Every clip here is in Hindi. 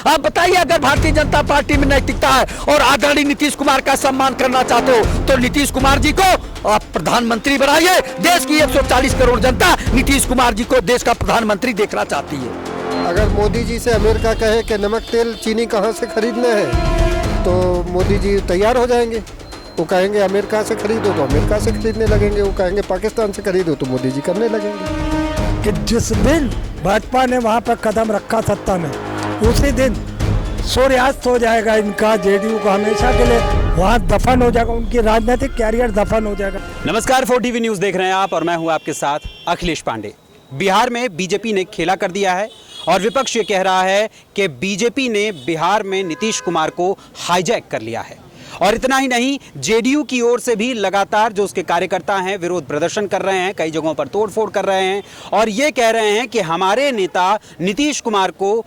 आप बताइए, अगर भारतीय जनता पार्टी में नैतिकता है और आदरणीय नीतीश कुमार का सम्मान करना चाहते हो तो नीतीश कुमार जी को आप प्रधानमंत्री बनाइए। देश की 140 करोड़ जनता नीतीश कुमार जी को देश का प्रधानमंत्री देखना चाहती है। अगर मोदी जी से अमेरिका कहे कि नमक तेल चीनी कहाँ से खरीदना है तो मोदी जी तैयार हो जाएंगे। वो कहेंगे अमेरिका से खरीदो तो अमेरिका से खरीदने लगेंगे, वो कहेंगे पाकिस्तान से खरीदो तो मोदी जी करने लगेंगे। कि जिस दिन भाजपा ने वहाँ पर कदम रखा सत्ता में, उसी दिन सूर्यास्त हो जाएगा इनका, जेडीयू का हमेशा के लिए वहाँ दफन हो जाएगा, उनकी राजनीतिक कैरियर दफन हो जाएगा। नमस्कार, 4TV न्यूज़ देख रहे हैं आप और मैं हूँ आपके साथ अखिलेश पांडे। बिहार में बीजेपी ने खेला कर दिया है और विपक्ष ये कह रहा है कि बीजेपी ने बिहार में नीतीश कुमार को हाईजैक कर लिया है। और इतना ही नहीं, जेडीयू की ओर से भी लगातार जो उसके कार्यकर्ता हैं विरोध प्रदर्शन कर रहे हैं, कई जगहों पर तोड़फोड़ कर रहे हैं और ये कह रहे हैं कि हमारे नेता नीतीश कुमार को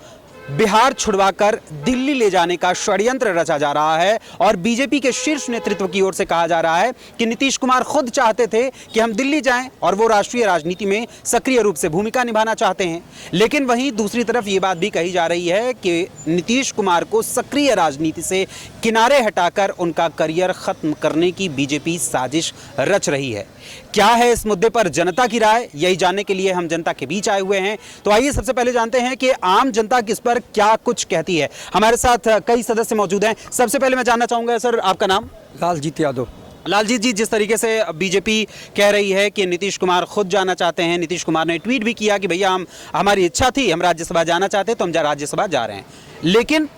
बिहार छुड़वाकर दिल्ली ले जाने का षड्यंत्र रचा जा रहा है। और बीजेपी के शीर्ष नेतृत्व की ओर से कहा जा रहा है कि नीतीश कुमार खुद चाहते थे कि हम दिल्ली जाएं और वो राष्ट्रीय राजनीति में सक्रिय रूप से भूमिका निभाना चाहते हैं। लेकिन वहीं दूसरी तरफ ये बात भी कही जा रही है कि नीतीश कुमार को सक्रिय राजनीति से किनारे हटाकर उनका करियर खत्म करने की बीजेपी साजिश रच रही है। क्या है इस मुद्दे पर जनता की राय, यही जानने के लिए हम जनता के बीच आए हुए हैं। तो आइए सबसे पहले जानते हैं कि आम जनता किस पर क्या कुछ कहती है। हमारे साथ कई सदस्य मौजूद हैं। सबसे पहले मैं जानना चाहूंगा सर, आपका नाम? लालजीत यादव। लालजीत जी, जिस तरीके से बीजेपी कह रही है कि नीतीश कुमार खुद जाना चाहते हैं, नीतीश कुमार ने ट्वीट भी किया कि भैया हमारी इच्छा थी, हम राज्यसभा जाना चाहते तो हम राज्यसभा जा रहे हैं, लेकिन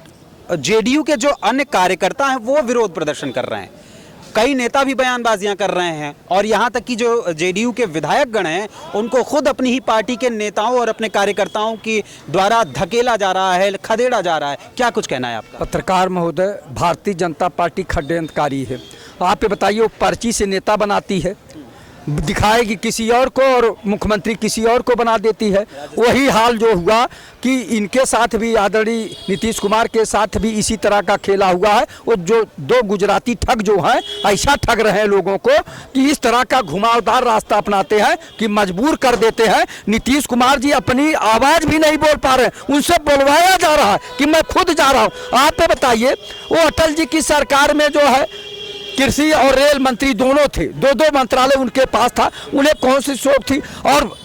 जेडीयू के जो अन्य कार्यकर्ता हैं वो विरोध प्रदर्शन कर रहे हैं, कई नेता भी बयानबाजियां कर रहे हैं और यहां तक कि जो जेडीयू के विधायक गण हैं उनको खुद अपनी ही पार्टी के नेताओं और अपने कार्यकर्ताओं के द्वारा धकेला जा रहा है, खदेड़ा जा रहा है। क्या कुछ कहना है आपका? पत्रकार महोदय, भारतीय जनता पार्टी षड्यंत्रकारी है। आप ये बताइए, वो पर्ची से नेता बनाती है, दिखाएगी किसी और को और मुख्यमंत्री किसी और को बना देती है। वही हाल जो हुआ कि इनके साथ भी, आदरणीय नीतीश कुमार के साथ भी इसी तरह का खेला हुआ है। वो जो दो गुजराती ठग जो हैं, ऐसा ठग रहे हैं लोगों को कि इस तरह का घुमावदार रास्ता अपनाते हैं कि मजबूर कर देते हैं। नीतीश कुमार जी अपनी आवाज़ भी नहीं बोल पा रहे, उनसे बोलवाया जा रहा है कि मैं खुद जा रहा हूँ। आप बताइए, वो अटल जी की सरकार में जो है कृषि और रेल मंत्री दोनों थे, दो मंत्रालय उनके पास था, उन्हें कौन सी शौक थी? और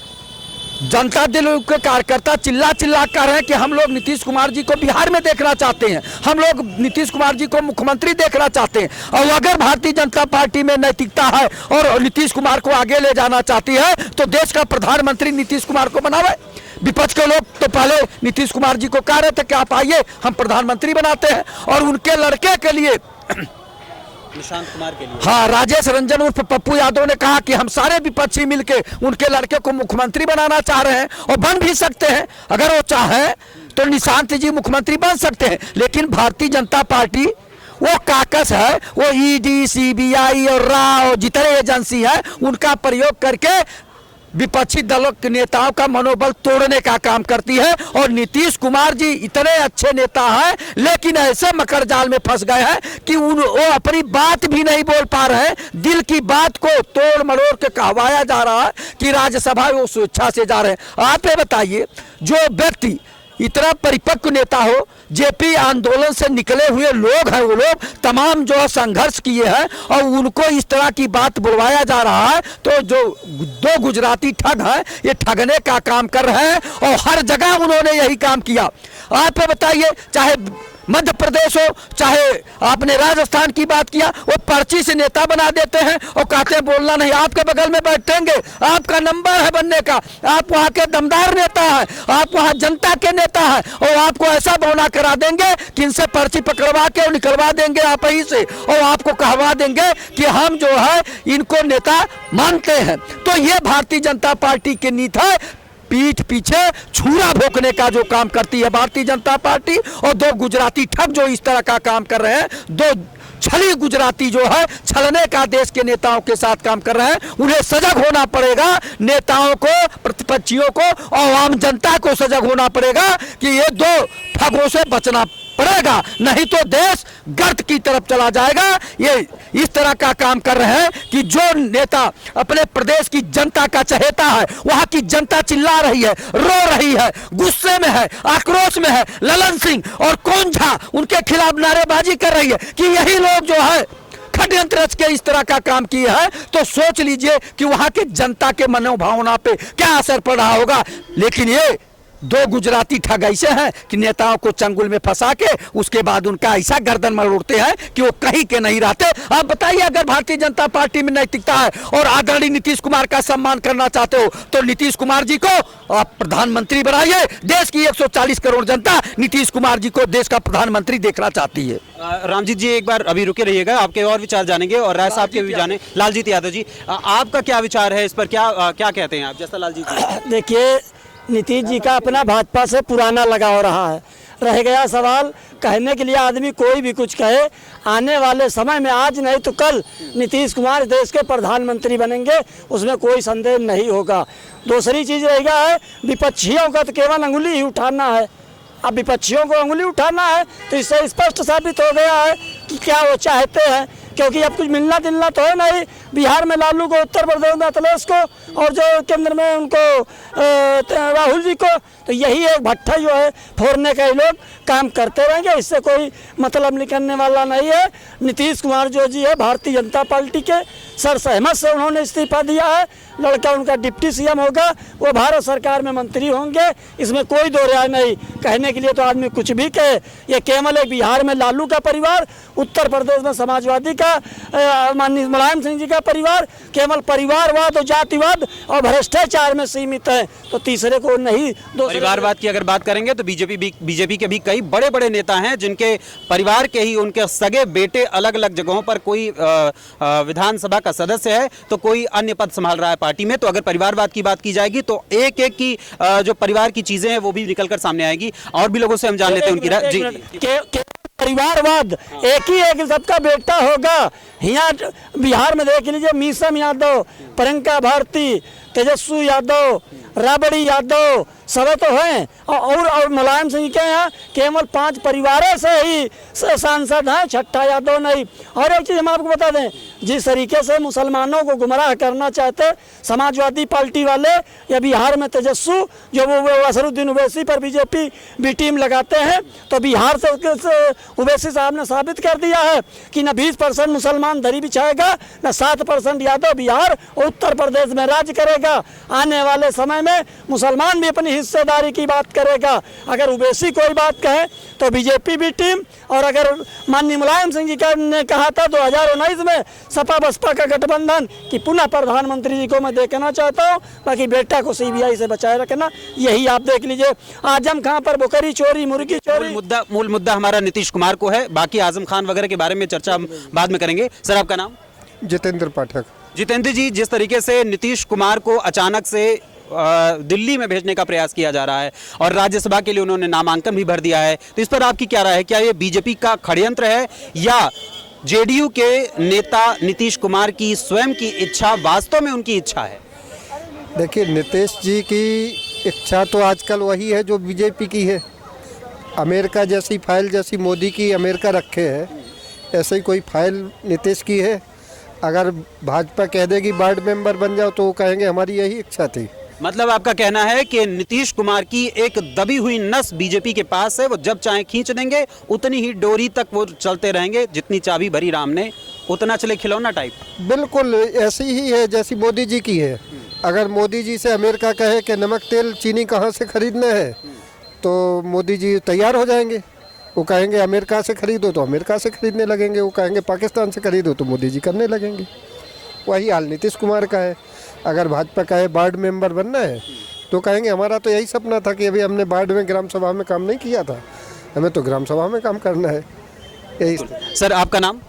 जनता दल के कार्यकर्ता चिल्ला कह रहे हैं कि हम लोग नीतीश कुमार जी को बिहार में देखना चाहते हैं, हम लोग नीतीश कुमार जी को मुख्यमंत्री देखना चाहते हैं। और अगर भारतीय जनता पार्टी में नैतिकता है और नीतीश कुमार को आगे ले जाना चाहती है तो देश का प्रधानमंत्री नीतीश कुमार को बनावे। विपक्ष के लोग तो पहले नीतीश कुमार जी को कह रहे थे कि आप आइए, हम प्रधानमंत्री बनाते हैं, और उनके लड़के के लिए, निशांत कुमार के लिए, हाँ, राजेश रंजन उर्फ पप्पू यादव ने कहा कि हम सारे विपक्षी मिलके उनके लड़के को मुख्यमंत्री बनाना चाह रहे हैं और बन भी सकते हैं। अगर वो चाहें तो निशांत जी मुख्यमंत्री बन सकते हैं। लेकिन भारतीय जनता पार्टी वो काकस है, वो ईडी, सीबीआई और राव जितने एजेंसी है उनका प्रयोग करके विपक्षी दलों के नेताओं का मनोबल तोड़ने का काम करती है। और नीतीश कुमार जी इतने अच्छे नेता हैं लेकिन ऐसे मकर जाल में फंस गए हैं कि वो अपनी बात भी नहीं बोल पा रहे हैं। दिल की बात को तोड़ मरोड़ के कहवाया जा रहा है कि राज्यसभा वो स्वेच्छा से जा रहे हैं। आप ये बताइए, जो व्यक्ति इतना परिपक्व नेता हो, जेपी आंदोलन से निकले हुए लोग हैं, वो लोग तमाम जो संघर्ष किए हैं और उनको इस तरह की बात बुलवाया जा रहा है, तो जो दो गुजराती ठग हैं ये ठगने का काम कर रहे हैं और हर जगह उन्होंने यही काम किया। आप बताइए, चाहे मध्य प्रदेश हो, चाहे आपने राजस्थान की बात किया, वो पर्ची से नेता बना देते हैं और कहते हैं बोलना नहीं, आपके बगल में बैठेंगे, आपका नंबर है बनने का, आप वहाँ के दमदार नेता हैं, आप वहाँ जनता के नेता हैं और आपको ऐसा बौना करा देंगे कि इनसे पर्ची पकड़वा के और निकलवा देंगे आप ही से और आपको कहवा देंगे कि हम जो है इनको नेता मानते हैं। तो ये भारतीय जनता पार्टी की नीति है, पीठ पीछे छुरा भोंकने का जो काम करती है भारतीय जनता पार्टी। और दो गुजराती ठग जो इस तरह का काम कर रहे हैं, दो छली गुजराती जो है छलने का देश के नेताओं के साथ काम कर रहे हैं, उन्हें सजग होना पड़ेगा। नेताओं को, प्रतिपक्षियों को और आम जनता को सजग होना पड़ेगा कि ये दो ठगों से बचना पड़ेगा, नहीं तो देश गर्त की तरफ चला जाएगा। ये इस तरह का काम कर रहे हैं कि जो नेता अपने प्रदेश की जनता का चहेता है, वहां की जनता चिल्ला रही है, रो रही है, गुस्से में है, आक्रोश में है, ललन सिंह और कौन झा उनके खिलाफ नारेबाजी कर रही है कि यही लोग जो है षड्यंत्र रच के इस तरह का काम किया है, तो सोच लीजिए कि वहां के जनता के मनोभावना पे क्या असर पड़ रहा होगा। लेकिन ये दो गुजराती ठग ऐसे हैं कि नेताओं को चंगुल में फंसा के उसके बाद उनका ऐसा गर्दन मरोड़ते हैं कि वो कहीं के नहीं रहते। आप बताइए, अगर भारतीय जनता पार्टी में नैतिकता है और आदरणीय नीतीश कुमार का सम्मान करना चाहते हो तो नीतीश कुमार जी को आप प्रधानमंत्री बनाइए। देश की 140 करोड़ जनता नीतीश कुमार जी को देश का प्रधानमंत्री देखना चाहती है। रामजीत जी एक बार अभी रुके रहिएगा, आपके और विचार जानेंगे और राय साहब के भी जाने। लालजीत यादव जी, आपका क्या विचार है इस पर, क्या कहते हैं आप? जैसा लालजीत जी, देखिए, नीतीश जी का अपना भाजपा से पुराना लगाव रहा है। रह गया सवाल, कहने के लिए आदमी कोई भी कुछ कहे, आने वाले समय में आज नहीं तो कल नीतीश कुमार देश के प्रधानमंत्री बनेंगे, उसमें कोई संदेह नहीं होगा। दूसरी चीज़ रह गया है, विपक्षियों का तो केवल अंगुली ही उठाना है। अब विपक्षियों को अंगुली उठाना है तो इससे स्पष्ट साबित हो गया है कि क्या वो चाहते हैं, क्योंकि अब कुछ मिलना जुलना तो है नहीं। बिहार में लालू को, उत्तर प्रदेश में अखिलेश को और जो केंद्र में उनको राहुल जी को, तो यही एक भट्ठा जो है फोड़ने का ही लोग काम करते रहेंगे। इससे कोई मतलब निकलने वाला नहीं है। नीतीश कुमार जो जी है भारतीय जनता पार्टी के सरसहमत से उन्होंने इस्तीफा दिया है। लड़का उनका डिप्टी सीएम होगा, वो भारत सरकार में मंत्री होंगे, इसमें कोई दो राय नहीं। कहने के लिए तो आदमी कुछ भी कहे, ये केवल एक बिहार में लालू का परिवार, उत्तर प्रदेश में समाजवादी का माननीय मुलायम सिंह जी का परिवार केवल परिवारवाद और जातिवाद और भ्रष्टाचार में सीमित है, तो तीसरे को नहीं। परिवारवाद की अगर बात करेंगे तो बीजेपी के भी कई बड़े बड़े नेता हैं जिनके परिवार के ही उनके सगे बेटे अलग अलग जगहों पर, कोई विधानसभा का सदस्य है तो कोई अन्य पद संभाल रहा है पार्टी में। तो अगर परिवारवाद की बात की जाएगी तो एक एक की जो परिवार की चीजें हैं वो भी निकलकर सामने आएगी। और भी लोगों से हम जान लेते हैं उनकी राय। जी, परिवारवाद एक सबका बेटा होगा। यहाँ बिहार में देख लीजिए, मीसम यादव, प्रियंका भारती, तेजस्वी यादव, राबड़ी यादव सब तो हैं, और मुलायम सिंह के यहाँ केवल 5 परिवारों से ही सांसद हैं, छठा यादव नहीं। और एक चीज़ हम आपको बता दें, जिस तरीके से मुसलमानों को गुमराह करना चाहते समाजवादी पार्टी वाले या बिहार में तेजस्वी जो वो असरुद्दीन ओवैसी पर बीजेपी भी टीम लगाते हैं, तो बिहार से ओवैसी साहब ने साबित कर दिया है कि न 20% मुसलमान दरी बिछाएगा, न 7% यादव बिहार और उत्तर प्रदेश में राज करेगा। आने वाले समय में मुसलमान भी अपनी हिस्सेदारी की बात करेगा। अगर ओवैसी कोई बात कहे तो बीजेपी भी टीम, और अगर माननीय मुलायम सिंह जी ने कहा था 2019 में सपा बसपा का गठबंधन कि पुनः प्रधानमंत्री जी को मैं देखना चाहता हूँ, बाकी बेटा को सीबीआई से बचाए रखना, यही आप देख लीजिए। आजम खान पर बकरी चोरी, मुर्गी चोरी। मूल मुद्दा हमारा नीतीश कुमार को है, बाकी आजम खान वगैरह के बारे में चर्चा हम बाद में करेंगे। सर, आपका नाम? जितेंद्र पाठक। जितेंद्र जी, जिस तरीके से नीतीश कुमार को अचानक से दिल्ली में भेजने का प्रयास किया जा रहा है और राज्यसभा के लिए उन्होंने नामांकन भी भर दिया है, तो इस पर आपकी क्या राय है? क्या ये बीजेपी का षड्यंत्र है या जेडीयू के नेता नीतीश कुमार की स्वयं की इच्छा वास्तव में उनकी इच्छा है? देखिए, नीतीश जी की इच्छा तो आजकल वही है जो बीजेपी की है। अमेरिका जैसी फाइल जैसी मोदी की अमेरिका रखे है, ऐसे ही कोई फाइल नीतीश की है। अगर भाजपा कह देगी वार्ड मेंबर बन जाओ तो वो कहेंगे हमारी यही इच्छा थी। मतलब आपका कहना है कि नीतीश कुमार की एक दबी हुई नस बीजेपी के पास है, वो जब चाहे खींच देंगे, उतनी ही डोरी तक वो चलते रहेंगे, जितनी चाबी भरी राम ने उतना चले खिलौना टाइप। बिल्कुल ऐसी ही है जैसी मोदी जी की है। अगर मोदी जी से अमेरिका कहे कि नमक तेल चीनी कहाँ से खरीदना है तो मोदी जी तैयार हो जाएंगे। वो कहेंगे अमेरिका से खरीदो तो अमेरिका से खरीदने लगेंगे, वो कहेंगे पाकिस्तान से खरीदो तो मोदी जी करने लगेंगे। वही हाल नीतीश कुमार का है। अगर भाजपा कहे वार्ड मेंबर बनना है तो कहेंगे हमारा तो यही सपना था कि अभी हमने वार्ड में ग्राम सभा में काम नहीं किया था, हमें तो ग्राम सभा में काम करना है। यही। सर, आपका नाम?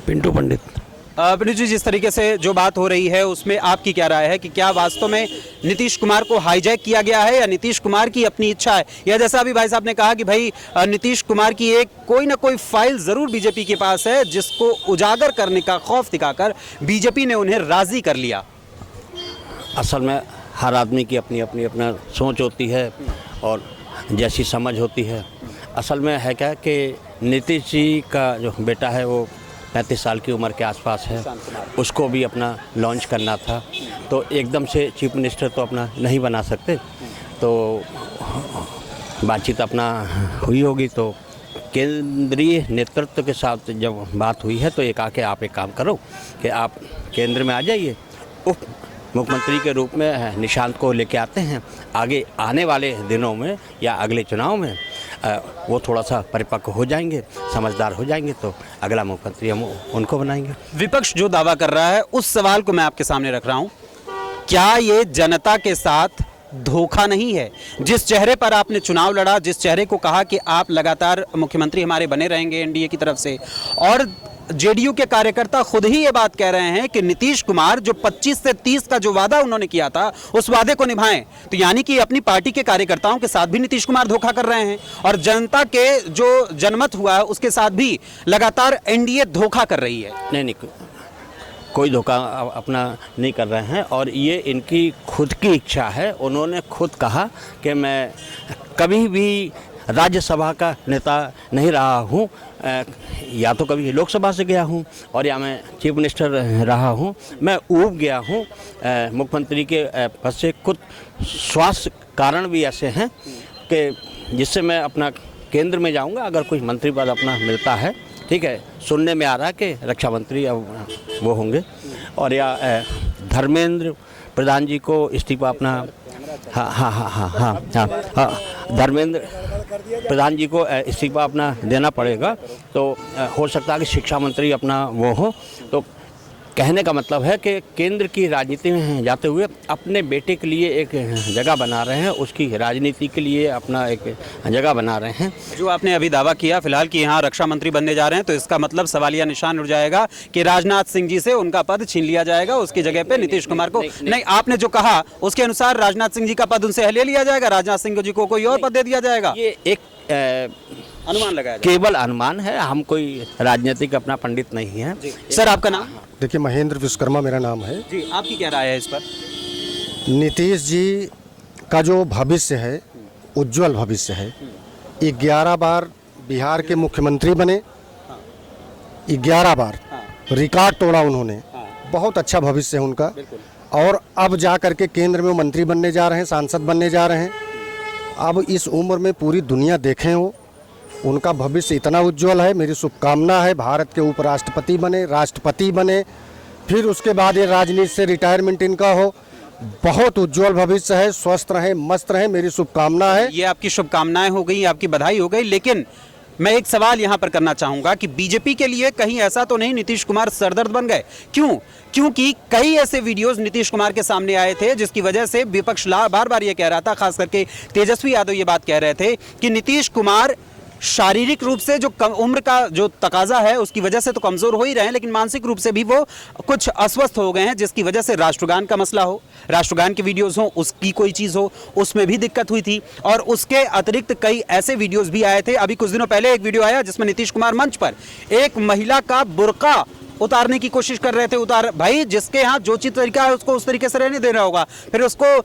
पिंटू पंडित। पिंटू जी, जिस तरीके से जो बात हो रही है उसमें आपकी क्या राय है कि क्या वास्तव में नीतीश कुमार को हाईजैक किया गया है या नीतीश कुमार की अपनी इच्छा है, या जैसा अभी भाई साहब ने कहा कि भाई नीतीश कुमार की एक कोई ना कोई फाइल जरूर बीजेपी के पास है जिसको उजागर करने का खौफ दिखाकर बीजेपी ने उन्हें राजी कर लिया? असल में हर आदमी की अपनी अपनी अपना सोच होती है और जैसी समझ होती है। असल में है क्या कि नीतीश जी का जो बेटा है वो 35 साल की उम्र के आसपास है, उसको भी अपना लॉन्च करना था। तो एकदम से चीफ मिनिस्टर तो अपना नहीं बना सकते, तो बातचीत अपना हुई होगी। तो केंद्रीय नेतृत्व के साथ जब बात हुई है तो एक आके आप एक काम करो कि आप केंद्र में आ जाइए, उप मुख्यमंत्री के रूप में निशांत को लेके आते हैं। आगे आने वाले दिनों में या अगले चुनाव में वो थोड़ा सा परिपक्व हो जाएंगे, समझदार हो जाएंगे, तो अगला मुख्यमंत्री हम उनको बनाएंगे। विपक्ष जो दावा कर रहा है उस सवाल को मैं आपके सामने रख रहा हूं, क्या ये जनता के साथ धोखा नहीं है? जिस चेहरे पर आपने चुनाव लड़ा, जिस चेहरे को कहा कि आप लगातार मुख्यमंत्री हमारे बने रहेंगे एनडीए की तरफ से, और जेडीयू के कार्यकर्ता खुद ही ये बात कह रहे हैं कि नीतीश कुमार जो 25 से 30 का जो वादा उन्होंने किया था उस वादे को निभाएं, तो यानी कि अपनी पार्टी के कार्यकर्ताओं के साथ भी नीतीश कुमार धोखा कर रहे हैं और जनता के जो जनमत हुआ है उसके साथ भी लगातार एनडीए धोखा कर रही है। नहीं, कोई धोखा अपना नहीं कर रहे हैं और ये इनकी खुद की इच्छा है। उन्होंने खुद कहा कि मैं कभी भी राज्यसभा का नेता नहीं रहा हूँ, या तो कभी लोकसभा से गया हूँ और या मैं चीफ मिनिस्टर रहा हूँ। मैं ऊब गया हूँ मुख्यमंत्री के पद से। कुछ स्वास्थ्य कारण भी ऐसे हैं कि जिससे मैं अपना केंद्र में जाऊँगा अगर कोई मंत्री पद अपना मिलता है। ठीक है, सुनने में आ रहा है कि रक्षा मंत्री अब वो होंगे, और या धर्मेंद्र प्रधान जी को इस्तीफा अपना हाँ धर्मेंद्र प्रधान जी को इस्तीफा अपना देना पड़ेगा। तो हो सकता है कि शिक्षा मंत्री अपना वो हो। तो कहने का मतलब है कि केंद्र की राजनीति में जाते हुए अपने बेटे के लिए एक जगह बना रहे हैं, उसकी राजनीति के लिए अपना एक जगह बना रहे हैं। जो आपने अभी दावा किया फिलहाल कि यहाँ रक्षा मंत्री बनने जा रहे हैं, तो इसका मतलब सवालिया निशान उठ जाएगा कि राजनाथ सिंह जी से उनका पद छीन लिया जाएगा, उसकी जगह पे नीतीश कुमार को नहीं, आपने जो कहा उसके अनुसार राजनाथ सिंह जी का पद उनसे ले लिया जाएगा, राजनाथ सिंह जी को कोई और पद दे दिया जाएगा। ये एक अनुमान लगाया केवल अनुमान है, हम कोई राजनीतिक अपना पंडित नहीं है। सर आपका नाम? देखिए, महेंद्र विश्वकर्मा मेरा नाम है जी। आपकी क्या राय है इस पर? नीतीश जी का जो भविष्य है उज्जवल भविष्य है। 11 बार बिहार के मुख्यमंत्री बने, 11 बार रिकॉर्ड तोड़ा उन्होंने। बहुत अच्छा भविष्य है उनका। और अब जा करके केंद्र में मंत्री बनने जा रहे हैं, सांसद बनने जा रहे हैं। अब इस उम्र में पूरी दुनिया देखें हो, उनका भविष्य इतना उज्जवल है। मेरी शुभकामना है भारत के उपराष्ट्रपति बने, राष्ट्रपति बने, फिर उसके बाद ये राजनीति से रिटायरमेंट इनका हो। बहुत उज्जवल भविष्य है, स्वस्थ रहे, मस्त रहे, मेरी शुभकामना है। ये आपकी शुभकामनाएं हो गई, आपकी बधाई हो गई, लेकिन मैं एक सवाल यहां पर करना चाहूंगा कि बीजेपी के लिए कहीं ऐसा तो नहीं नीतीश कुमार सरदर्द बन गए? क्यों? क्योंकि कई ऐसे वीडियोस नीतीश कुमार के सामने आए थे जिसकी वजह से विपक्ष बार बार ये कह रहा था, खास करके तेजस्वी यादव ये बात कह रहे थे कि नीतीश कुमार शारीरिक रूप से जो कम उम्र का जो तकाजा है उसकी वजह से तो कमजोर हो ही रहे हैं, लेकिन मानसिक रूप से भी वो कुछ अस्वस्थ हो गए हैं, जिसकी वजह से राष्ट्रगान का मसला हो, राष्ट्रगान के वीडियोस हो, उसकी कोई चीज हो, उसमें भी दिक्कत हुई थी। और उसके अतिरिक्त कई ऐसे वीडियोस भी आए थे। अभी कुछ दिनों पहले एक वीडियो आया जिसमें नीतीश कुमार मंच पर एक महिला का बुर्का उतारने की कोशिश कर रहे थे। उतार भाई, जिसके यहाँ जो चीज तरीका है उसको उस तरीके से रहने देना होगा। फिर उसको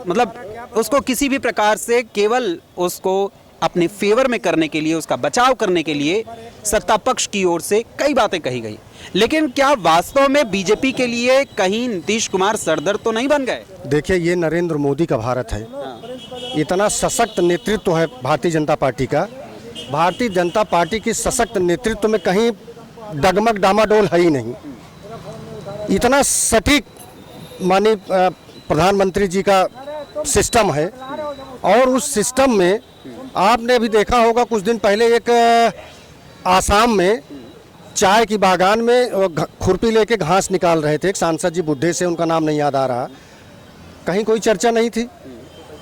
मतलब उसको किसी भी प्रकार से केवल उसको अपने फेवर में करने के लिए, उसका बचाव करने के लिए सत्ता पक्ष की ओर से कई बातें कही गई। लेकिन क्या वास्तव में बीजेपी के लिए कहीं नीतीश कुमार सरदर्द तो नहीं बन गए? देखिए, ये नरेंद्र मोदी का भारत है। इतना सशक्त नेतृत्व है भारतीय जनता पार्टी का। भारतीय जनता पार्टी की सशक्त नेतृत्व में कहीं डगमग डामाडोल है ही नहीं। इतना सटीक माननीय प्रधानमंत्री जी का सिस्टम है, और उस सिस्टम में आपने अभी देखा होगा कुछ दिन पहले एक आसाम में चाय की बागान में खुरपी लेके घास निकाल रहे थे एक सांसद जी, बुढ़े से, उनका नाम नहीं याद आ रहा, कहीं कोई चर्चा नहीं थी।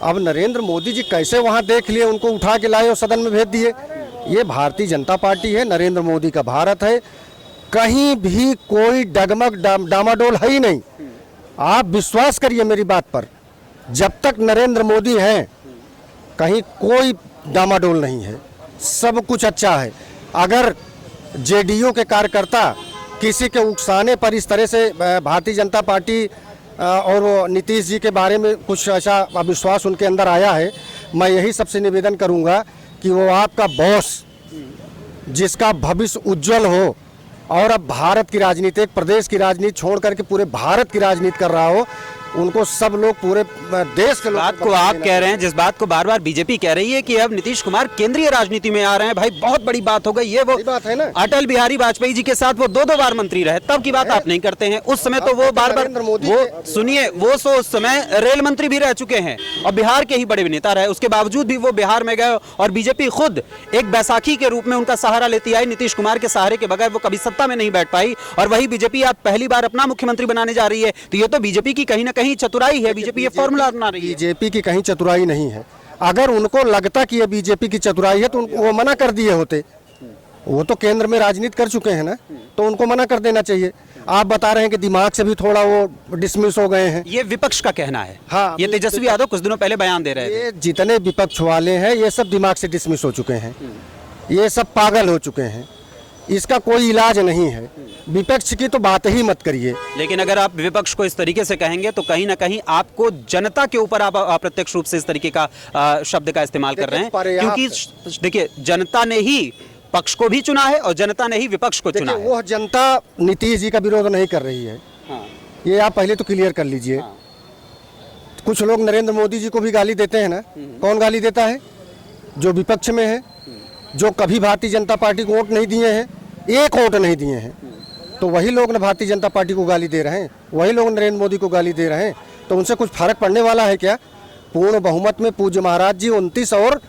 अब नरेंद्र मोदी जी कैसे वहां देख लिए, उनको उठा के लाए और सदन में भेज दिए। ये भारतीय जनता पार्टी है, नरेंद्र मोदी का भारत है, कहीं भी कोई डगमग डामाडोल है ही नहीं। आप विश्वास करिए मेरी बात पर, जब तक नरेंद्र मोदी हैं कहीं कोई डामाडोल नहीं है, सब कुछ अच्छा है। अगर जेडीयू के कार्यकर्ता किसी के उकसाने पर इस तरह से भारतीय जनता पार्टी और वो नीतीश जी के बारे में कुछ ऐसा अविश्वास उनके अंदर आया है, मैं यही सबसे निवेदन करूंगा कि वो आपका बॉस जिसका भविष्य उज्जवल हो, और अब भारत की राजनीति, एक प्रदेश की राजनीति छोड़ करके पूरे भारत की राजनीति कर रहा हो, उनको सब लोग पूरे देश के लोग बात को आप कह रहे हैं, जिस बात को बार बार बीजेपी कह रही है कि अब नीतीश कुमार केंद्रीय राजनीति में आ रहे हैं, भाई बहुत बड़ी बात हो गई। ये वो बात है ना, अटल बिहारी वाजपेयी जी के साथ वो दो बार मंत्री रहे, तब की बात आप नहीं करते हैं। उस समय तो वो बार बार, वो सुनिए, वो उस समय रेल मंत्री भी रह चुके हैं और बिहार के ही बड़े नेता रहे। उसके बावजूद भी वो बिहार में गए और बीजेपी खुद एक बैसाखी के रूप में उनका सहारा लेती आई। नीतीश कुमार के सहारे के बगैर वो कभी सत्ता में नहीं बैठ पाई, और वही बीजेपी आप पहली बार अपना मुख्यमंत्री बनाने जा रही है। तो ये तो बीजेपी की कहीं ना कहीं चतुराई है, बीजेपी ये फॉर्मूला अपना रही है। बीजेपी की कहीं चतुराई नहीं है। अगर उनको लगता कि ये बीजेपी की चतुराई है तो वो मना कर दिए होते। वो तो केंद्र में राजनीति कर चुके हैं ना, तो उनको मना कर देना चाहिए। आप बता रहे हैं कि दिमाग से भी थोड़ा वो डिसमिस हो गए हैं। ये विपक्ष का कहना है। हाँ, ये तेजस्वी यादव कुछ दिनों पहले बयान दे रहे थे। ये जितने विपक्ष वाले हैं ये सब दिमाग से डिसमिस हो चुके हैं, ये सब पागल हो चुके हैं, इसका कोई इलाज नहीं है। विपक्ष की तो बात ही मत करिए। लेकिन अगर आप विपक्ष को इस तरीके से कहेंगे तो कहीं ना कहीं आपको जनता के ऊपर आप अप्रत्यक्ष रूप से इस तरीके का शब्द का इस्तेमाल कर रहे हैं, क्योंकि देखिए जनता ने ही पक्ष को भी चुना है और जनता ने ही विपक्ष को चुना है। वो जनता नीतीश जी का विरोध नहीं कर रही है। हाँ। ये आप पहले तो क्लियर कर लीजिए। हाँ। कुछ लोग नरेंद्र मोदी जी को भी गाली देते हैं ना। कौन गाली देता है? जो विपक्ष में है, जो कभी भारतीय जनता पार्टी को वोट नहीं दिए हैं, एक वोट नहीं दिए हैं, तो वही लोग ना भारतीय जनता पार्टी को गाली दे रहे हैं, वही लोग नरेंद्र मोदी को गाली दे रहे हैं। तो उनसे कुछ फर्क पड़ने वाला है क्या? पूर्ण बहुमत में पूज्य महाराज जी 29 और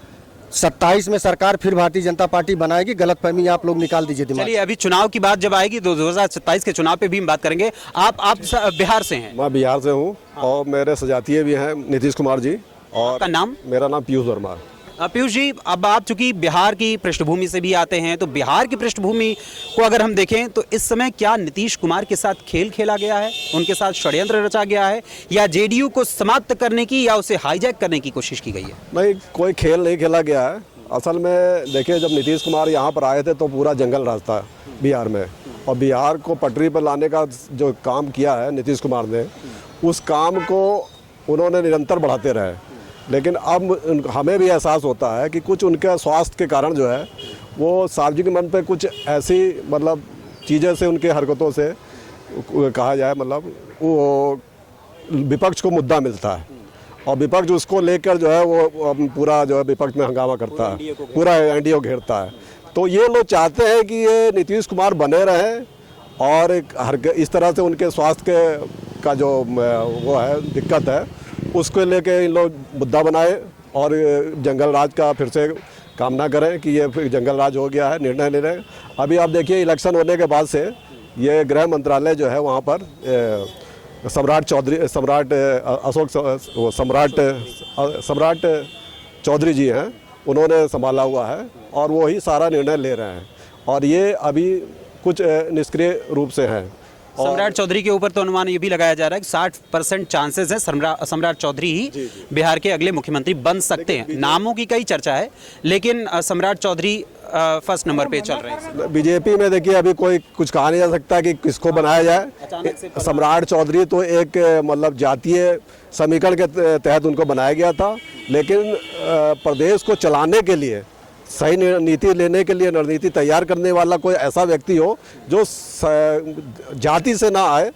27 में सरकार फिर भारतीय जनता पार्टी बनाएगी। गलतफहमी आप लोग निकाल दीजिए दिमाग। चलिए, अभी चुनाव की बात जब आएगी तो 2027 के चुनाव पे भी हम बात करेंगे। आप बिहार से हैं? मैं बिहार से हूँ और मेरे सजातीय भी हैं नीतीश कुमार जी। और आपका नाम? मेरा नाम पीयूष वर्मा। पीयूष जी, अब आप चूंकि बिहार की पृष्ठभूमि से भी आते हैं, तो बिहार की पृष्ठभूमि को अगर हम देखें तो इस समय क्या नीतीश कुमार के साथ खेल खेला गया है, उनके साथ षड्यंत्र रचा गया है, या जेडीयू को समाप्त करने की या उसे हाईजैक करने की कोशिश की गई है? नहीं, कोई खेल नहीं खेला गया है। असल में देखिए, जब नीतीश कुमार यहाँ पर आए थे तो पूरा जंगल राज था बिहार में, और बिहार को पटरी पर लाने का जो काम किया है नीतीश कुमार ने, उस काम को उन्होंने निरंतर बढ़ाते रहे। लेकिन अब हमें भी एहसास होता है कि कुछ उनके स्वास्थ्य के कारण जो है वो सार्वजनिक मन पे कुछ ऐसी मतलब चीज़ें से, उनके हरकतों से कहा जाए, मतलब वो विपक्ष को मुद्दा मिलता है और विपक्ष उसको लेकर जो है वो पूरा जो है विपक्ष में हंगामा करता है, पूरा एनडीए को घेरता है। तो ये लोग चाहते हैं कि ये नीतीश कुमार बने रहें और इस तरह से उनके स्वास्थ्य का जो वो है दिक्कत है उसको लेके इन लोग मुद्दा बनाए और जंगल राज का फिर से कामना करें कि ये फिर जंगल राज हो गया है, निर्णय ले रहे हैं। अभी आप देखिए, इलेक्शन होने के बाद से ये गृह मंत्रालय जो है वहाँ पर सम्राट चौधरी जी हैं, उन्होंने संभाला हुआ है और वो ही सारा निर्णय ले रहे हैं, और ये अभी कुछ निष्क्रिय रूप से हैं। सम्राट चौधरी के ऊपर तो अनुमान ये भी लगाया जा रहा है कि 60% चांसेस है सम्राट चौधरी ही बिहार के अगले मुख्यमंत्री बन सकते हैं। नामों की कई चर्चा है, लेकिन सम्राट चौधरी फर्स्ट नंबर पे चल रहे हैं। बीजेपी में देखिए अभी कोई कुछ कहा नहीं जा सकता कि किसको बनाया जाए। सम्राट चौधरी तो एक मतलब जातीय समीकरण के तहत उनको बनाया गया था, लेकिन प्रदेश को चलाने के लिए, सही नीति लेने के लिए रणनीति तैयार करने वाला कोई ऐसा व्यक्ति हो जो जाति से ना आए,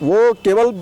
वो केवल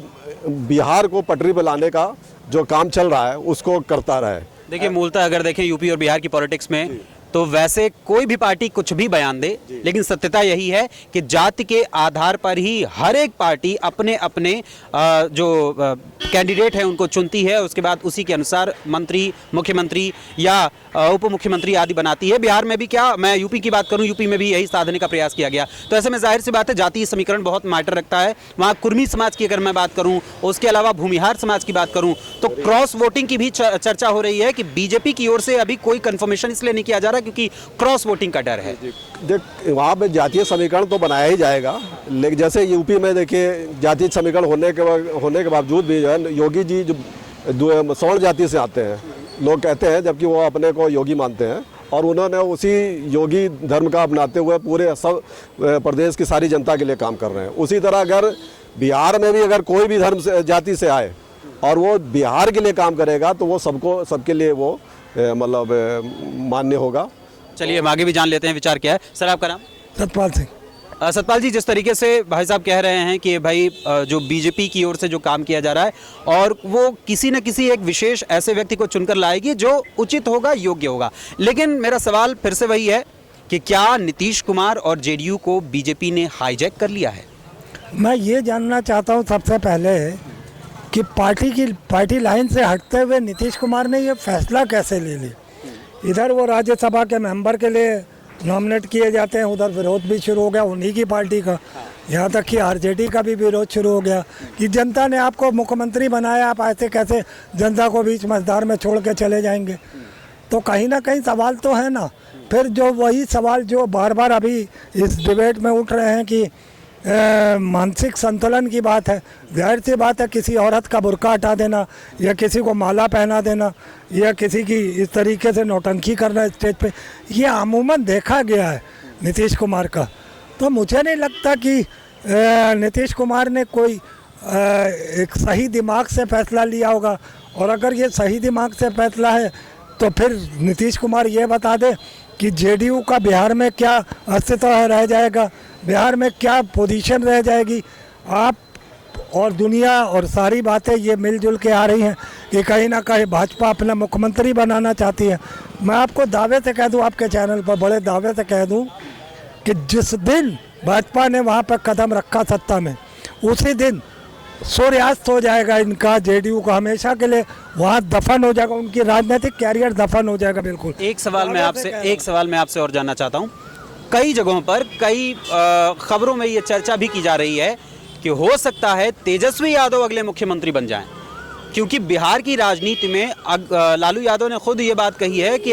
बिहार को पटरी पर लाने का जो काम चल रहा है उसको करता रहे। देखिए, मूलतः अगर देखें यूपी और बिहार की पॉलिटिक्स में, तो वैसे कोई भी पार्टी कुछ भी बयान दे, लेकिन सत्यता यही है कि जाति के आधार पर ही हर एक पार्टी अपने अपने जो कैंडिडेट हैं उनको चुनती है, उसके बाद उसी के अनुसार मंत्री, मुख्यमंत्री या उप मुख्यमंत्री आदि बनाती है। बिहार में भी क्या, मैं यूपी की बात करूं, यूपी में भी यही साधने का प्रयास किया गया। तो ऐसे में जाहिर सी बात है जातीय समीकरण बहुत मैटर रखता है। वहाँ कुर्मी समाज की अगर मैं बात करूँ, उसके अलावा भूमिहार समाज की बात करूँ, तो क्रॉस वोटिंग की भी चर्चा हो रही है कि बीजेपी की ओर से अभी कोई कन्फर्मेशन इसलिए नहीं किया जा रहा क्योंकि क्रॉस वोटिंग का डर है। देख, वहाँ पे जातीय समीकरण तो बनाया ही जाएगा, लेकिन जैसे यूपी में देखिए जातीय समीकरण होने के बावजूद भी जो है योगी जी जो सवर्ण जाति से आते हैं, लोग कहते हैं, जबकि वो अपने को योगी मानते हैं, और उन्होंने उसी योगी धर्म का अपनाते हुए पूरे सब प्रदेश की सारी जनता के लिए काम कर रहे हैं। उसी तरह अगर बिहार में भी अगर कोई भी धर्म से जाति से आए और वो बिहार के लिए काम करेगा तो वो सबके लिए वो मतलब मान्य होगा। चलिए हम आगे भी जान लेते हैं विचार क्या है। सर, आपका नाम? सतपाल सिंह। सतपाल जी, जिस तरीके से भाई साहब कह रहे हैं कि भाई जो बीजेपी की ओर से जो काम किया जा रहा है और वो किसी न किसी एक विशेष ऐसे व्यक्ति को चुनकर लाएगी जो उचित होगा, योग्य होगा, लेकिन मेरा सवाल फिर से वही है कि क्या नीतीश कुमार और जेडीयू को बीजेपी ने हाईजैक कर लिया है? मैं ये जानना चाहता हूँ सबसे पहले कि पार्टी लाइन से हटते हुए नीतीश कुमार ने ये फैसला कैसे ले लिया। इधर वो राज्यसभा के मेंबर के लिए नॉमिनेट किए जाते हैं, उधर विरोध भी शुरू हो गया उन्हीं की पार्टी का, यहाँ तक कि आरजेडी का भी विरोध शुरू हो गया कि जनता ने आपको मुख्यमंत्री बनाया, आप ऐसे कैसे जनता को बीच मझधार में छोड़ के चले जाएंगे। तो कहीं ना कहीं सवाल तो है ना। फिर जो वही सवाल जो बार बार अभी इस डिबेट में उठ रहे हैं कि मानसिक संतुलन की बात है। जाहिर सी बात है, किसी औरत का बुर्का हटा देना या किसी को माला पहना देना या किसी की इस तरीके से नौटंकी करना स्टेज पे, ये अमूमन देखा गया है नीतीश कुमार का। तो मुझे नहीं लगता कि नीतीश कुमार ने कोई एक सही दिमाग से फैसला लिया होगा। और अगर ये सही दिमाग से फैसला है तो फिर नीतीश कुमार ये बता दे कि जेडीयू का बिहार में क्या अस्तित्व रह जाएगा, बिहार में क्या पोजीशन रह जाएगी। आप और दुनिया और सारी बातें ये मिलजुल के आ रही हैं कि कहीं ना कहीं भाजपा अपना मुख्यमंत्री बनाना चाहती है। मैं आपको दावे से कह दूं, आपके चैनल पर बड़े दावे से कह दूं कि जिस दिन भाजपा ने वहाँ पर कदम रखा सत्ता में, उसी दिन सूर्यास्त हो जाएगा इनका, जेडीयू का हमेशा के लिए वहाँ दफन हो जाएगा, उनकी राजनीतिक कैरियर दफन हो जाएगा बिल्कुल। एक सवाल मैं आपसे और जानना चाहता हूँ। कई जगहों पर कई खबरों में ये चर्चा भी की जा रही है कि हो सकता है तेजस्वी यादव अगले मुख्यमंत्री बन जाएं, क्योंकि बिहार की राजनीति में लालू यादव ने खुद ये बात कही है कि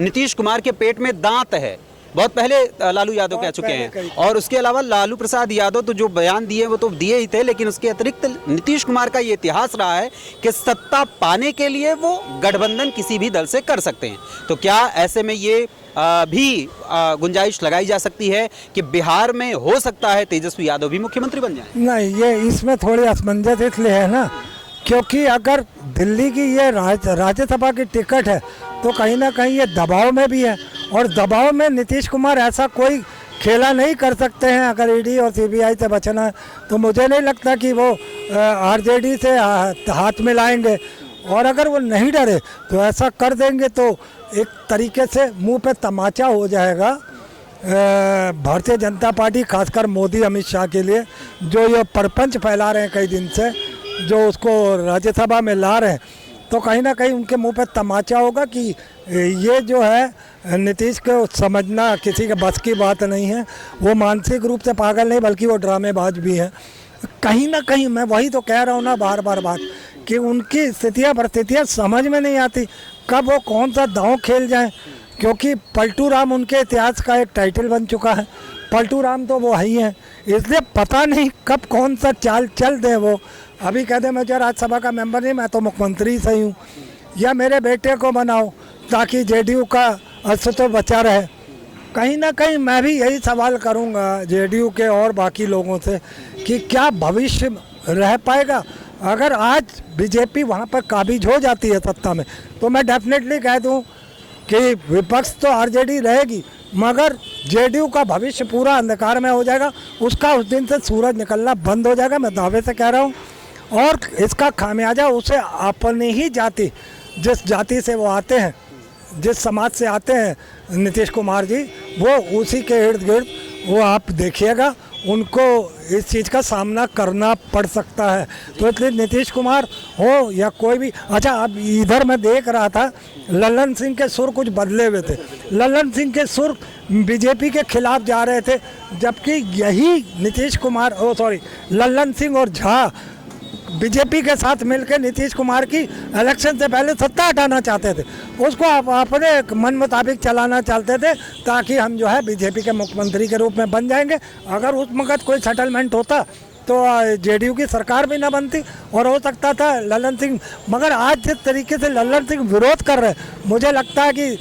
नीतीश कुमार के पेट में दांत है। बहुत पहले लालू यादव कह चुके हैं। और उसके अलावा लालू प्रसाद यादव तो जो बयान दिए वो तो दिए ही थे, लेकिन उसके अतिरिक्त नीतीश कुमार का ये इतिहास रहा है कि सत्ता पाने के लिए वो गठबंधन किसी भी दल से कर सकते हैं। तो क्या ऐसे में ये भी गुंजाइश लगाई जा सकती है कि बिहार में हो सकता है तेजस्वी यादव भी मुख्यमंत्री बन जाए? नहीं, ये इसमें थोड़ी असमंजस इसलिए है ना, क्योंकि अगर दिल्ली की ये राज्यसभा की टिकट है तो कहीं ना कहीं ये दबाव में भी है, और दबाव में नीतीश कुमार ऐसा कोई खेला नहीं कर सकते हैं। अगर ईडी और सीबीआई से बचना है तो मुझे नहीं लगता कि वो आरजेडी से हाथ मिलाएंगे, और अगर वो नहीं डरे तो ऐसा कर देंगे तो एक तरीके से मुंह पे तमाचा हो जाएगा भारतीय जनता पार्टी, खासकर मोदी अमित शाह के लिए, जो ये परपंच फैला रहे हैं कई दिन से, जो उसको राज्यसभा में ला रहे हैं। तो कहीं ना कहीं उनके मुंह पे तमाचा होगा कि ये जो है नीतीश को समझना किसी के बस की बात नहीं है, वो मानसिक रूप से पागल नहीं बल्कि वो ड्रामेबाज भी हैं। कहीं ना कहीं मैं वही तो कह रहा हूँ ना बार बार बात कि उनकी स्थितियाँ परिस्थितियाँ समझ में नहीं आती, कब वो कौन सा दांव खेल जाए। क्योंकि पलटू राम उनके इतिहास का एक टाइटल बन चुका है, पलटू राम तो वो है ही हैं, इसलिए पता नहीं कब कौन सा चाल चल दे। वो अभी कहते मैं जो राज्यसभा का मेंबर नहीं, मैं तो मुख्यमंत्री सही हूँ, या मेरे बेटे को बनाओ ताकि जेडीयू का अस्तित्व बचा रहे। कहीं ना कहीं मैं भी यही सवाल करूँगा जेडीयू के और बाकी लोगों से कि क्या भविष्य रह पाएगा। अगर आज बीजेपी वहाँ पर काबिज हो जाती है सत्ता में, तो मैं डेफिनेटली कह दूँ कि विपक्ष तो आरजेडी रहेगी, मगर जेडीयू का भविष्य पूरा अंधकार में हो जाएगा। उसका उस दिन से सूरज निकलना बंद हो जाएगा, मैं दावे से कह रहा हूँ। और इसका खामियाजा उसे अपनी ही जाति, जिस जाति से वो आते हैं, जिस समाज से आते हैं नीतीश कुमार जी, वो उसी के इर्द गिर्द वो आप देखिएगा उनको इस चीज़ का सामना करना पड़ सकता है। तो इसलिए नीतीश कुमार हो या कोई भी, अच्छा अब इधर मैं देख रहा था लल्लन सिंह के सुर कुछ बदले हुए थे, लल्लन सिंह के सुर बीजेपी के खिलाफ जा रहे थे, जबकि यही नीतीश कुमार लल्लन सिंह और झा बीजेपी के साथ मिलकर नीतीश कुमार की इलेक्शन से पहले सत्ता हटाना चाहते थे, उसको अपने मन मुताबिक चलाना चाहते थे ताकि हम जो है बीजेपी के मुख्यमंत्री के रूप में बन जाएंगे। अगर उस वक्त कोई सेटलमेंट होता तो जेडीयू की सरकार भी ना बनती और हो सकता था लल्लन सिंह, मगर आज जिस तरीके से लल्लन सिंह विरोध कर रहे हैं, मुझे लगता है कि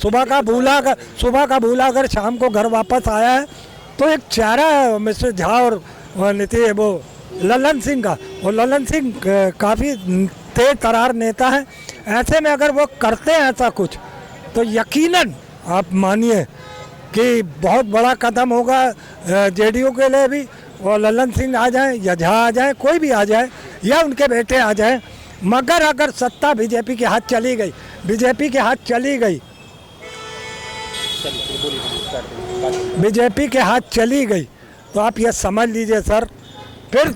सुबह का भूला अगर शाम को घर वापस आया है तो एक चेहरा मिस्टर झा और नीतीश वो लल्लन सिंह का, और लल्लन सिंह काफ़ी तेज तरार नेता है। ऐसे में अगर वो करते हैं ऐसा कुछ तो यकीनन आप मानिए कि बहुत बड़ा कदम होगा जेडीयू के लिए भी, और ललन सिंह आ जाए या झा आ जाए, कोई भी आ जाए या उनके बेटे आ जाए, मगर अगर सत्ता बीजेपी के हाथ चली गई, बीजेपी के हाथ चली गई, बीजेपी के हाथ चली गई, तो आप ये समझ लीजिए सर, फिर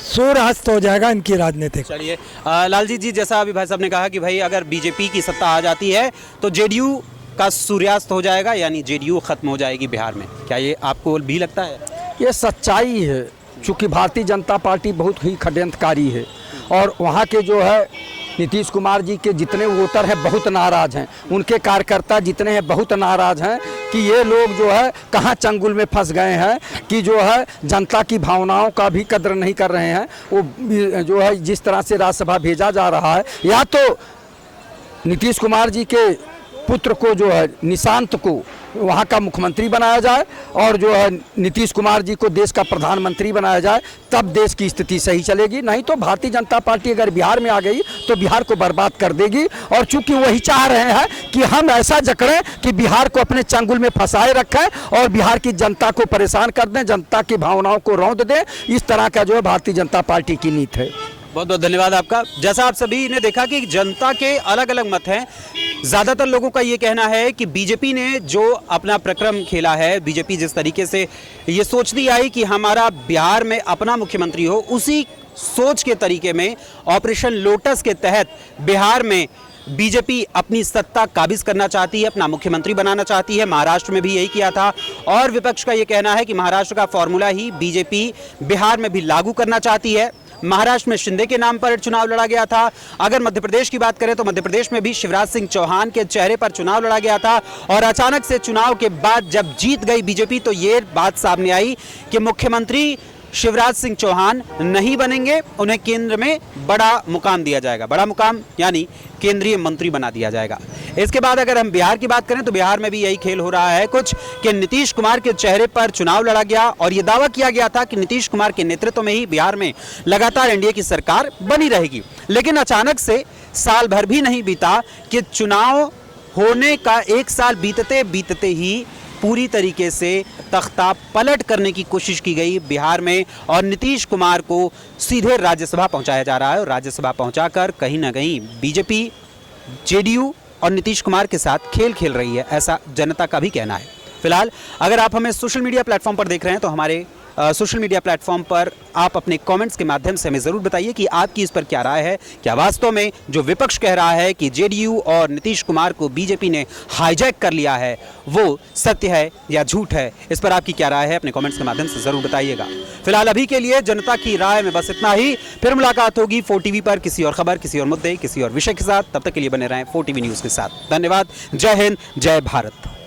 सूर्यास्त हो जाएगा इनकी राजनीति। चलिए लालजी जी, जैसा अभी भाई साहब ने कहा कि भाई अगर बीजेपी की सत्ता आ जाती है तो जेडीयू का सूर्यास्त हो जाएगा, यानी जेडीयू खत्म हो जाएगी बिहार में, क्या ये आपको भी लगता है? ये सच्चाई है, चूँकि भारतीय जनता पार्टी बहुत ही षड्यंत्रकारी है और वहाँ के जो है नीतीश कुमार जी के जितने वोटर हैं बहुत नाराज़ हैं, उनके कार्यकर्ता जितने हैं बहुत नाराज़ हैं कि ये लोग जो है कहाँ चंगुल में फंस गए हैं कि जो है जनता की भावनाओं का भी कद्र नहीं कर रहे हैं। वो जो है जिस तरह से राज्यसभा भेजा जा रहा है, या तो नीतीश कुमार जी के पुत्र को जो है निशांत को वहाँ का मुख्यमंत्री बनाया जाए और जो है नीतीश कुमार जी को देश का प्रधानमंत्री बनाया जाए, तब देश की स्थिति सही चलेगी। नहीं तो भारतीय जनता पार्टी अगर बिहार में आ गई तो बिहार को बर्बाद कर देगी। और चूंकि वही चाह रहे हैं कि हम ऐसा जकड़ें कि बिहार को अपने चंगुल में फंसाए रखें और बिहार की जनता को परेशान कर दें, जनता की भावनाओं को रौंद दें, इस तरह का जो है भारतीय जनता पार्टी की नीति है। बहुत बहुत धन्यवाद आपका। जैसा आप सभी ने देखा कि जनता के अलग अलग मत हैं। ज़्यादातर लोगों का ये कहना है कि बीजेपी ने जो अपना प्रक्रम खेला है, बीजेपी जिस तरीके से ये सोचती आई कि हमारा बिहार में अपना मुख्यमंत्री हो, उसी सोच के तरीके में ऑपरेशन लोटस के तहत बिहार में बीजेपी अपनी सत्ता काबिज करना चाहती है, अपना मुख्यमंत्री बनाना चाहती है। महाराष्ट्र में भी यही किया था और विपक्ष का ये कहना है कि महाराष्ट्र का फॉर्मूला ही बीजेपी बिहार में भी लागू करना चाहती है। महाराष्ट्र में शिंदे के नाम पर चुनाव लड़ा गया था। अगर मध्य प्रदेश की बात करें तो मध्य प्रदेश में भी शिवराज सिंह चौहान के चेहरे पर चुनाव लड़ा गया था और अचानक से चुनाव के बाद जब जीत गई बीजेपी तो ये बात सामने आई कि मुख्यमंत्री शिवराज सिंह चौहान नहीं बनेंगे, उन्हें केंद्र में बड़ा मुकाम दिया जाएगा। बड़ा मुकाम यानी केंद्रीय मंत्री बना दिया जाएगा। इसके बाद अगर हम बिहार की बात करें तो बिहार में भी यही खेल हो रहा है कुछ कि नीतीश कुमार के चेहरे पर चुनाव लड़ा गया और ये दावा किया गया था कि नीतीश कुमार के नेतृत्व में ही बिहार में लगातार एनडीए की सरकार बनी रहेगी। लेकिन अचानक से साल भर भी नहीं बीता कि चुनाव होने का एक साल बीतते बीतते ही पूरी तरीके से तख्ता पलट करने की कोशिश की गई बिहार में और नीतीश कुमार को सीधे राज्यसभा पहुंचाया जा रहा है और राज्यसभा पहुंचाकर कहीं ना कहीं बीजेपी जेडीयू और नीतीश कुमार के साथ खेल खेल रही है, ऐसा जनता का भी कहना है। फिलहाल अगर आप हमें सोशल मीडिया प्लेटफॉर्म पर देख रहे हैं तो हमारे सोशल मीडिया प्लेटफॉर्म पर आप अपने कमेंट्स के माध्यम से हमें ज़रूर बताइए कि आपकी इस पर क्या राय है। क्या वास्तव में जो विपक्ष कह रहा है कि जेडीयू और नीतीश कुमार को बीजेपी ने हाईजैक कर लिया है वो सत्य है या झूठ है? इस पर आपकी क्या राय है अपने कमेंट्स के माध्यम से ज़रूर बताइएगा। फिलहाल अभी के लिए जनता की राय में बस इतना ही। फिर मुलाकात होगी 4TV पर किसी और खबर, किसी और मुद्दे, किसी और विषय के साथ। तब तक के लिए बने रहें 4TV न्यूज़ के साथ। धन्यवाद। जय हिंद, जय भारत।